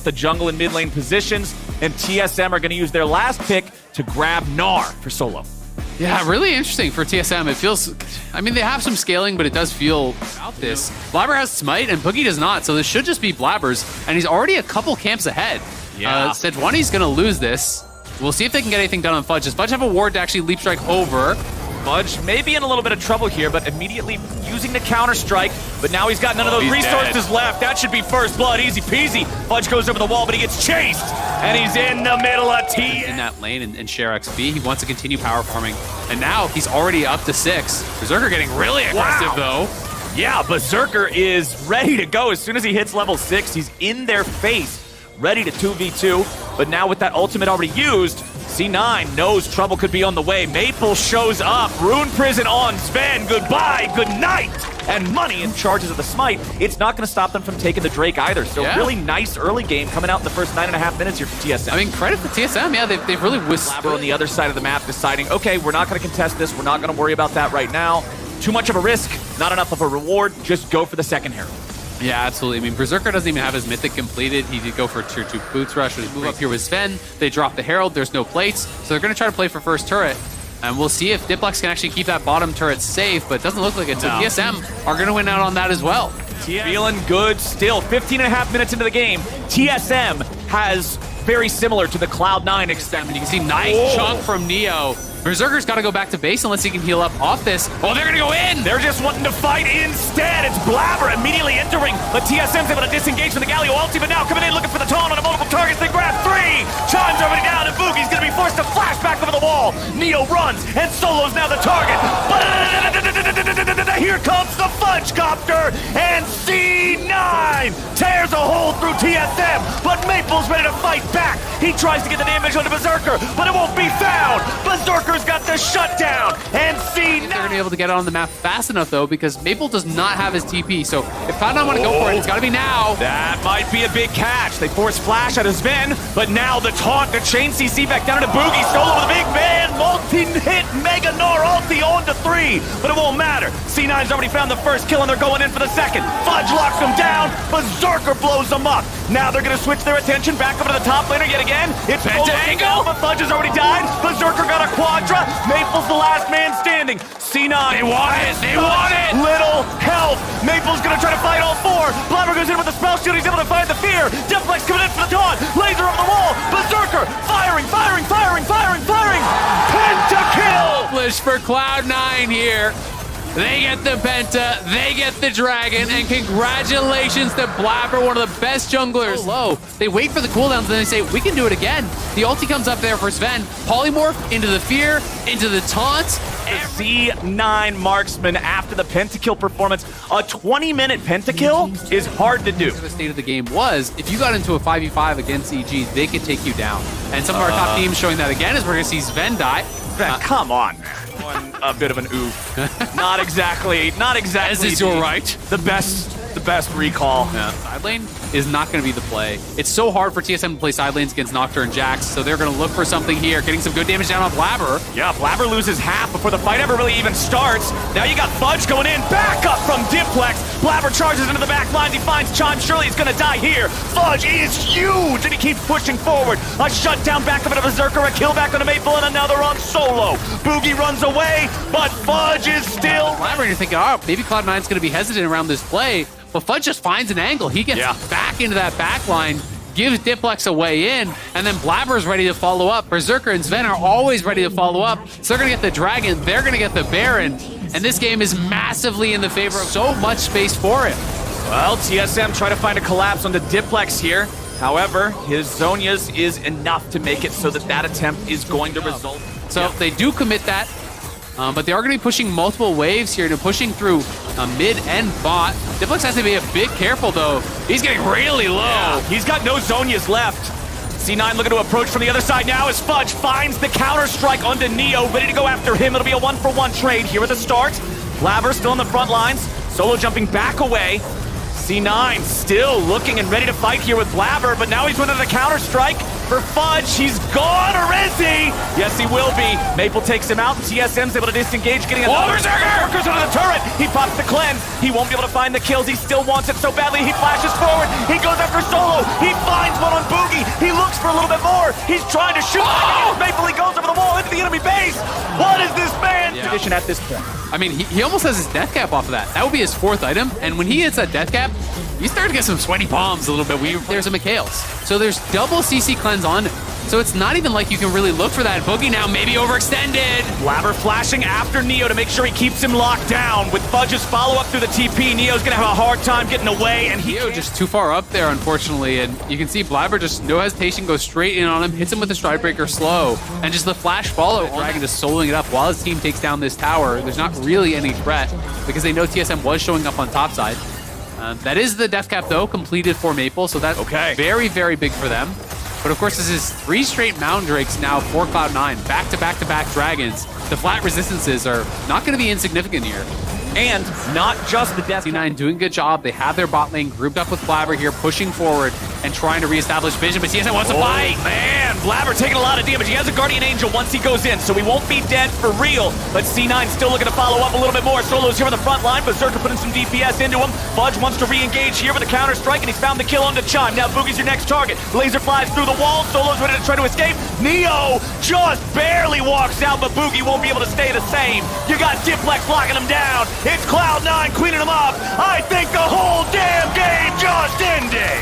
the jungle and mid lane positions, and TSM are going to use their last pick to grab Gnar for solo. Yeah, really interesting for TSM. It feels, I mean, they have some scaling, but it does feel about this. Blabber has Smite and Boogie does not, so this should just be Blabber's, and he's already a couple camps ahead. Yeah. Sejuani's going to lose this. We'll see if they can get anything done on Fudge. Does Fudge have a ward to actually leap strike over? Fudge may be in a little bit of trouble here, but immediately using the counter-strike, but now he's got none of those resources left. That should be first blood, easy peasy. Fudge goes over the wall, but he gets chased, and he's in the middle of in that lane and share XP. He wants to continue power farming, and now he's already up to 6. Berserker getting really aggressive, though. Yeah, Berserker is ready to go. As soon as he hits level 6, he's in their face, ready to 2v2, but now with that ultimate already used, C9 knows trouble could be on the way. Maple shows up. Rune Prison on Sven. Goodbye, good night. And money and charges of the smite. It's not going to stop them from taking the Drake either. So really nice early game coming out in the first 9.5 minutes here for TSM. I mean, credit for TSM. Yeah, they've really Blabber on the other side of the map deciding, okay, we're not going to contest this. We're not going to worry about that right now. Too much of a risk, not enough of a reward. Just go for the second Herald. Yeah, absolutely. I mean, Berserker doesn't even have his Mythic completed. He did go for a tier 2 Boots Rush. They move up here with Sven. They drop the Herald. There's no plates. So they're going to try to play for first turret. And we'll see if Diplex can actually keep that bottom turret safe, but it doesn't look like it. So TSM are going to win out on that as well. Feeling good still. 15.5 minutes into the game. TSM has very similar to the Cloud9 extent. You can see nice chunk from Neo. Berserker's got to go back to base unless he can heal up off this. Oh, they're going to go in! They're just wanting to fight instead. It's Blabber immediately entering, but TSM's able to disengage from the Galio ulti, but now coming in looking for the taunt on a multiple targets. They grab 3! Chime's already down, and Boogie's going to be forced to flash back over the wall. Neo runs, and Solo's now the target. Here comes the Fudge Copter, and C9 tears a hole through TSM, but Maple's ready to fight back. He tries to get the damage onto Berserker, but it won't be found. Berserker's got the shutdown, and C9... They're going to be able to get it on the map fast enough, though, because Maple does not have his TP. So if Cloud9 want to go for it, it's got to be now. That might be a big catch. They force Flash out of Sven, but now the taunt, the chain CC back down to Boogie. Solo with a big man, multi-hit Mega Gnar ulti on to 3, but it won't matter. C9's already found the first kill, and they're going in for the second. Fudge locks them down, Berserker blows them up. Now they're going to switch their attention back over to the top laner yet again. It's Pentaangle, but Fudge has already died. Berserker got a Quadra. Maple's the last man standing. C9. They want it. They want it. Little health. Maple's going to try to fight all 4. Blabber goes in with the spell shield. He's able to find the fear. Diplex coming in for the taunt. Laser over the wall. Berserker firing. Pentakill. Published for Cloud9 here. They get the Penta, they get the Dragon, and congratulations to Blabber, one of the best junglers. Low. They wait for the cooldowns, and then they say, we can do it again. The ulti comes up there for Sven. Polymorph into the fear, into the taunt. C9 marksman after the pentakill performance. A 20-minute pentakill is hard to do. The state of the game was, if you got into a 5v5 against EG, they could take you down. And some of our top teams showing that again is we're going to see Sven die. Come on. A bit of an oof. Not exactly. As is your right. The best recall. Yeah. Side lane is not going to be the play. It's so hard for TSM to play side lanes against Nocturne and Jax, so they're going to look for something here, getting some good damage down on Blabber. Yeah, Blabber loses half before the fight ever really even starts. Now you got Fudge going in, back up from Diplex. Blabber charges into the back lines. He finds Chime. Surely he's going to die here. Fudge is huge, and he keeps pushing forward. A shutdown back of a Berserker, a kill back on a Maple, and another on Solo. Boogie runs away, but Fudge is still... Blabber, you're thinking, oh, maybe Cloud9's going to be hesitant around this play. But Fudge just finds an angle. He gets back into that back line, gives Diplex a way in, and then Blabber's ready to follow up. Berserker and Sven are always ready to follow up. So they're going to get the Dragon, they're going to get the Baron, and this game is massively in the favor of so much space for it. Well, TSM try to find a collapse on the Diplex here. However, his Zhonya's is enough to make it so that attempt is going to result. So they do commit that. But they are going to be pushing multiple waves here. They're pushing through mid and bot. Diplex has to be a bit careful, though. He's getting really low. Yeah, he's got no Zhonya's left. C9 looking to approach from the other side now as Fudge finds the counter-strike onto Neo, ready to go after him. It'll be a 1-for-1 trade here at the start. Blabber still on the front lines. Solo jumping back away. C9 still looking and ready to fight here with Blabber, but now he's running the counter-strike. for Fudge. He's gone, or is he? Yes, he will be. Maple takes him out. TSM's able to disengage, getting another Berserker's under the turret. He pops the cleanse. He won't be able to find the kills. He still wants it so badly. He flashes forward. He goes after Solo. He finds one on Boogie. He looks for a little bit more. He's trying to shoot. Maple, he goes over the wall into the enemy base. What is this man's position at this point? I mean, he almost has his death cap off of that. That would be his 4th item. And when he hits that death cap, he's starting to get some sweaty palms a little bit. There's a Mikhail's. So there's double CC cleanse on him. So it's not even like you can really look for that. Boogie now maybe overextended. Blabber flashing after Neo to make sure he keeps him locked down. With Fudge's follow-up through the TP, Neo's gonna have a hard time getting away, and Neo just too far up there, unfortunately, and you can see Blabber just no hesitation goes straight in on him, hits him with the Stride Breaker slow, and just the flash follow. Dragon just soloing it up while his team takes down this tower. There's not really any threat because they know TSM was showing up on top side. That is the death cap, though, completed for Maple, so that's very, very big for them. But of course, this is 3 straight Mountain Drakes now for Cloud9. Back-to-back-to-back Dragons. The flat resistances are not going to be insignificant here. And not just the death. C9 doing a good job. They have their bot lane grouped up with Blabber here, pushing forward and trying to reestablish vision, but TSM wants to fight. Man, Blabber taking a lot of damage. He has a Guardian Angel once he goes in, so he won't be dead for real. But C9 still looking to follow up a little bit more. Solo's here on the front line. Berserker putting some DPS into him. Fudge wants to re-engage here with a counter strike, and he's found the kill on the Chime. Now Boogie's your next target. Laser flies through the wall. Solo's ready to try to escape. Neo just barely walks out, but Boogie won't be able to stay the same. You got Diplex locking him down. It's Cloud9 cleaning him up. I think the whole damn game just ended.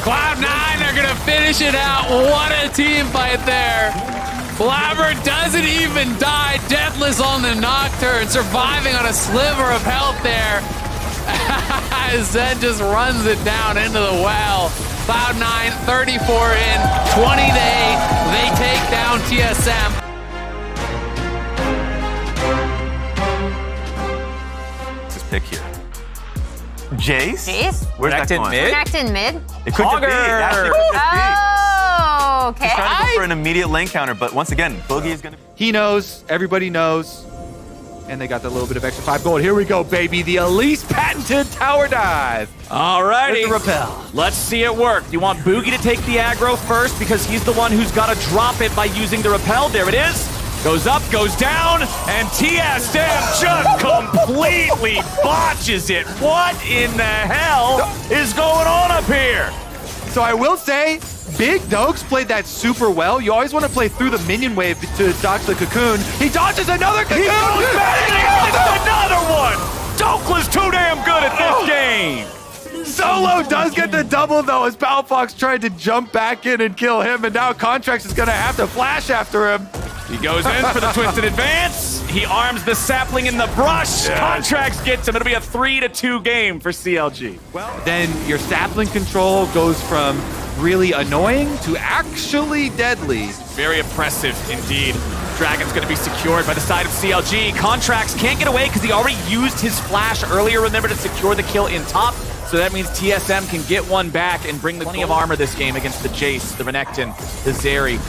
Cloud9 are gonna finish it out. What a team fight there. Blabber doesn't even die. Deathless on the Nocturne, surviving on a sliver of health there. Zen just runs it down into the well. Cloud9, 34 in, 20 to 8. They take down TSM. This pick here. Jace? Jace? Where's that going? Connect in mid. It could just be. Actually, it could just be. Oh, okay. He's trying to go for an immediate lane counter, but once again, Boogie is going to... He knows, everybody knows, and they got that little bit of extra 5 gold. Here we go, baby, the Elise patented tower dive. Alrighty. With the repel. Let's see it work. You want Boogie to take the aggro first because he's the one who's got to drop it by using the repel. There it is. Goes up, goes down, and TSM just completely botches it. What in the hell is going on up here? So I will say, Big Dokes played that super well. You always want to play through the minion wave to dodge the cocoon. He dodges another cocoon! He goes back and gets another one! Doke was too damn good at this game! Solo does get the double, though, as Palafox tried to jump back in and kill him, and now Contracts is going to have to flash after him. He goes in for the twisted advance. He arms the sapling in the brush. Yes. Contracts gets him. It'll be a 3-2 game for CLG. Well, then your sapling control goes from really annoying to actually deadly. Very impressive indeed. Dragon's going to be secured by the side of CLG. Contracts can't get away because he already used his flash earlier, remember, to secure the kill in top. So that means TSM can get one back and bring plenty of armor this game against the Jace, the Renekton, the Zeri.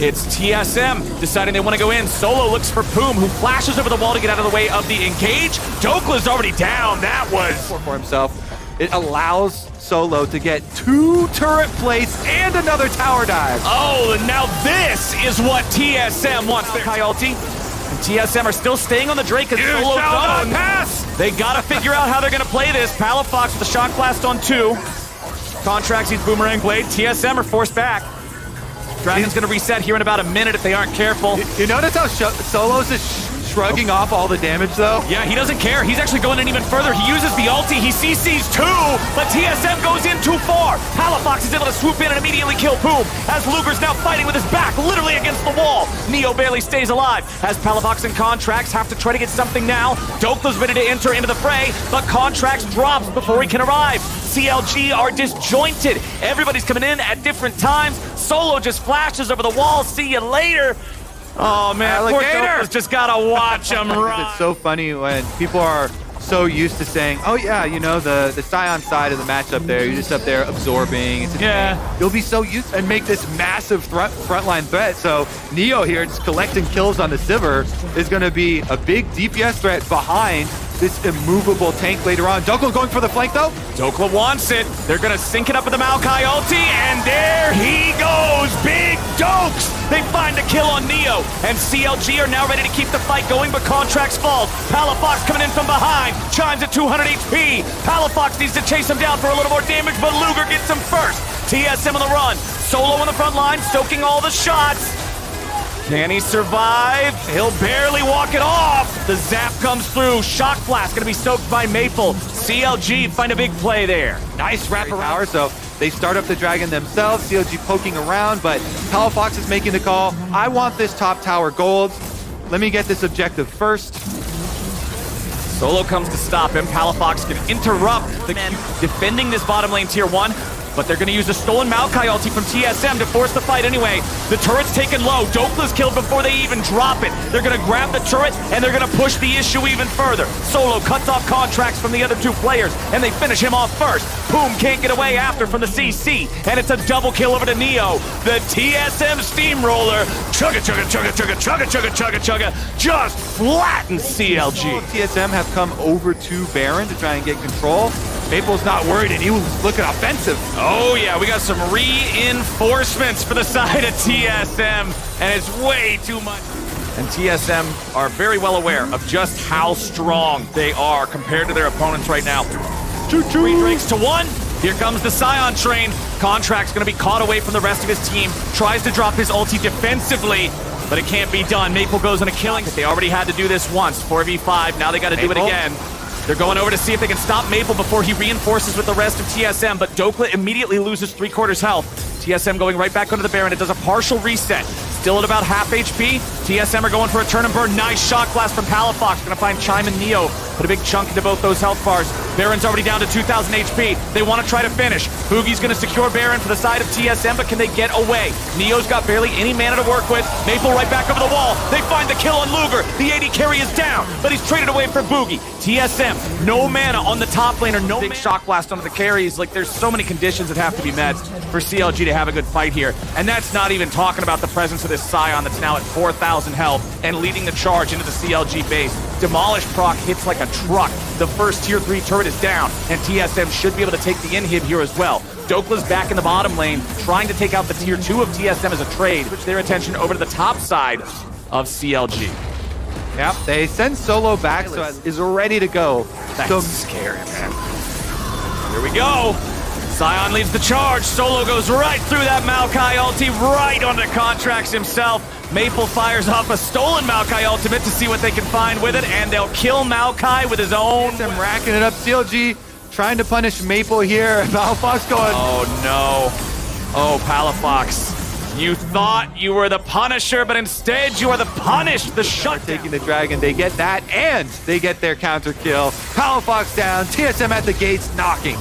It's TSM deciding they want to go in. Solo looks for Poom, who flashes over the wall to get out of the way of the engage. Dokla's already down. That was... For himself. It allows Solo to get 2 turret plates and another tower dive. Oh, and now this is what TSM wants. Their Kai ulti. And TSM are still staying on the Drake because Solo's done. Pass! They gotta figure out how they're gonna play this. Palafox with a shock blast on 2. Contracts, he's Boomerang Blade. TSM are forced back. Dragon's gonna reset here in about a minute if they aren't careful. You notice how Solo's just shrugging off all the damage, though? Yeah, he doesn't care. He's actually going in even further. He uses the ulti. He CCs 2, but TSM goes in too far. Palafox is able to swoop in and immediately kill Poom, as Luger's now fighting with his back literally against the wall. Neo barely stays alive, as Palafox and Contracts have to try to get something now. Dokla's ready to enter into the fray, but Contracts drops before he can arrive. CLG are disjointed. Everybody's coming in at different times. Solo just flashes over the wall. See you later. Oh man, poor Dokla's just gotta watch him run. It's so funny when people are so used to saying, oh yeah, you know, the Scion side of the matchup there, you're just up there absorbing. It's You'll be so used and make this massive frontline threat. So Neo here just collecting kills on the Sivir is going to be a big DPS threat behind this immovable tank later on. Dokla going for the flank though. Dokla wants it. They're gonna sync it up with the Maokai ulti, and there he goes! Big Dokes! They find a kill on Neo, and CLG are now ready to keep the fight going, but Contracts falls. Palafox coming in from behind, chimes at 200 HP. Palafox needs to chase him down for a little more damage, but Luger gets him first. TSM on the run. Solo on the front line, stoking all the shots. Can he survive? He'll barely walk it off. The zap comes through. Shock Blast gonna be soaked by Maple. CLG find a big play there. Nice wraparound. So they start up the dragon themselves. CLG poking around, but Palafox is making the call. I want this top tower gold. Let me get this objective first. Solo comes to stop him. Palafox can interrupt the defending this bottom lane tier 1. But they're going to use a stolen Maokai ulti from TSM to force the fight anyway. The turret's taken low. Dokla's killed before they even drop it. They're going to grab the turret, and they're going to push the issue even further. Solo cuts off Contracts from the other 2 players, and they finish him off first. Boom can't get away after from the CC, and it's a double kill over to Neo. The TSM Steamroller, chugga, chugga, chugga, chugga, chugga, chugga, chugga, chugga, just flattens CLG. TSM have come over to Baron to try and get control. Maple's not worried, and he was looking offensive. Oh yeah, we got some reinforcements for the side of TSM, and it's way too much. And TSM are very well aware of just how strong they are compared to their opponents right now. 3 drinks to 1. Here comes the Scion train. Contract's gonna be caught away from the rest of his team. Tries to drop his ulti defensively, but it can't be done. Maple goes on a killing. They already had to do this once, 4v5. Now they gotta do it again. They're going over to see if they can stop Maple before he reinforces with the rest of TSM, but Dokla immediately loses 3/4 health. TSM going right back onto the Baron. It does a partial reset. Still at about half HP. TSM are going for a turn and burn. Nice shock blast from Palafox. Gonna find Chime and Neo. Put a big chunk into both those health bars. Baron's already down to 2,000 HP. They want to try to finish. Boogie's gonna secure Baron for the side of TSM, but can they get away? Neo's got barely any mana to work with. Maple right back over the wall. They find the kill on Luger. The AD carry is down, but he's traded away for Boogie. TSM, no mana on the top laner. No big shock blast onto the carries. Like, there's so many conditions that have to be met for CLG to have a good fight here. And that's not even talking about the presence of this Scion that's now at 4,000 health and leading the charge into the CLG base. Demolish proc hits like a truck. The first tier 3 turret is down, and TSM should be able to take the inhib here as well. Dokla's back in the bottom lane, trying to take out the tier 2 of TSM as a trade. Switch their attention over to the top side of CLG. Yep, they send Solo back, so is ready to go. That's scary, man. Here we go. Scion leads the charge. Solo goes right through that Maokai ulti, right onto Contracts himself. Maple fires off a stolen Maokai ultimate to see what they can find with it, and they'll kill Maokai with his own. I'm racking it up. CLG trying to punish Maple here. Palafox going. Oh no. Oh, Palafox. You thought you were the Punisher, but instead you are the punished. The shut taking the dragon. They get that, and they get their counter kill. Palafox down. TSM at the gates, knocking.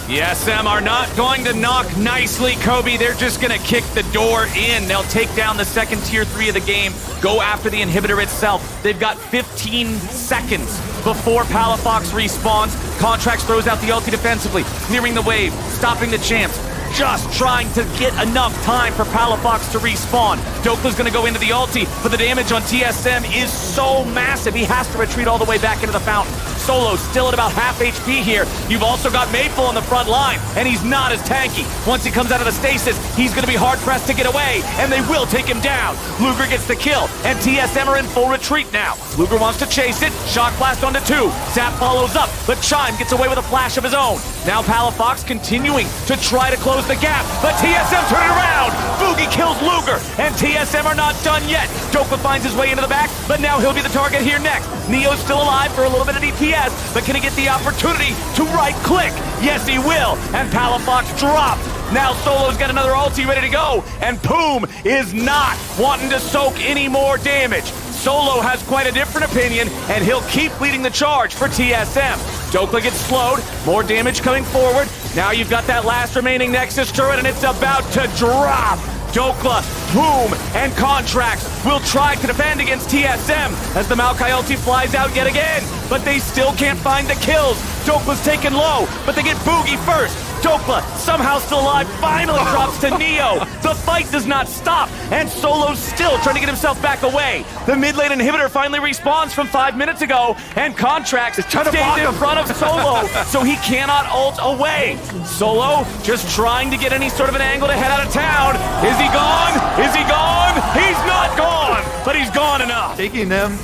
TSM are not going to knock nicely, Kobe. They're just going to kick the door in. They'll take down the second tier 3 of the game, go after the inhibitor itself. They've got 15 seconds before Palafox respawns. Contracts throws out the ulti defensively, clearing the wave, stopping the champs. Just trying to get enough time for Palafox to respawn. Dokla's gonna go into the ulti, but the damage on TSM is so massive, he has to retreat all the way back into the fountain. Solo still at about half HP here. You've also got Maple on the front line, and he's not as tanky. Once he comes out of the stasis, he's gonna be hard-pressed to get away, and they will take him down. Luger gets the kill, and TSM are in full retreat now. Luger wants to chase it, shock blast onto 2. Zap follows up, but Chime gets away with a flash of his own. Now Palafox continuing to try to close the gap, but TSM turn it around. Boogie kills Luger, and TSM are not done yet. Dokla finds his way into the back, but now he'll be the target here next. Neo's still alive for a little bit of DPS, but can he get the opportunity to right-click? Yes, he will, and Palafox dropped. Now Solo's got another ulti ready to go, and Poom is not wanting to soak any more damage. Solo has quite a different opinion, and he'll keep leading the charge for TSM. Dokla gets slowed, more damage coming forward. Now you've got that last remaining Nexus turret, and it's about to drop. Dokla, Poom, and Contracts will try to defend against TSM as the Maokai ulti flies out yet again, but they still can't find the kills. Dokla's taken low, but they get Boogie first. Dokla, somehow still alive, finally drops to Neo. The fight does not stop, and Solo's still trying to get himself back away. The mid lane inhibitor finally respawns from 5 minutes ago, and Contracts trying to block stays in him. front of Solo, so he cannot ult away. Solo just trying to get any sort of an angle to head out of town. Is he gone? Is he gone? He's not gone, but he's gone enough. Taking them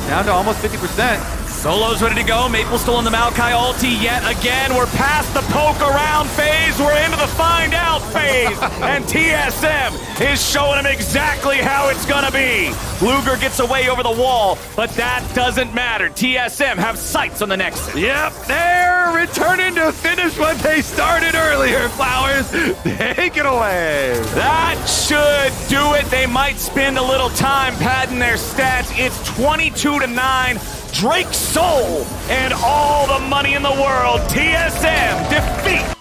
down to almost 50%. Solo's ready to go. Maple still in the Maokai ulti yet again. We're past the poke around phase. We're into the find out phase. And TSM is showing him exactly how it's gonna be. Luger gets away over the wall, but that doesn't matter. TSM have sights on the Nexus. Yep, they're returning to finish what they started earlier. Flowers, take it away. That should do it. They might spend a little time padding their stats. It's 22-9. Drake's soul and all the money in the world. TSM defeat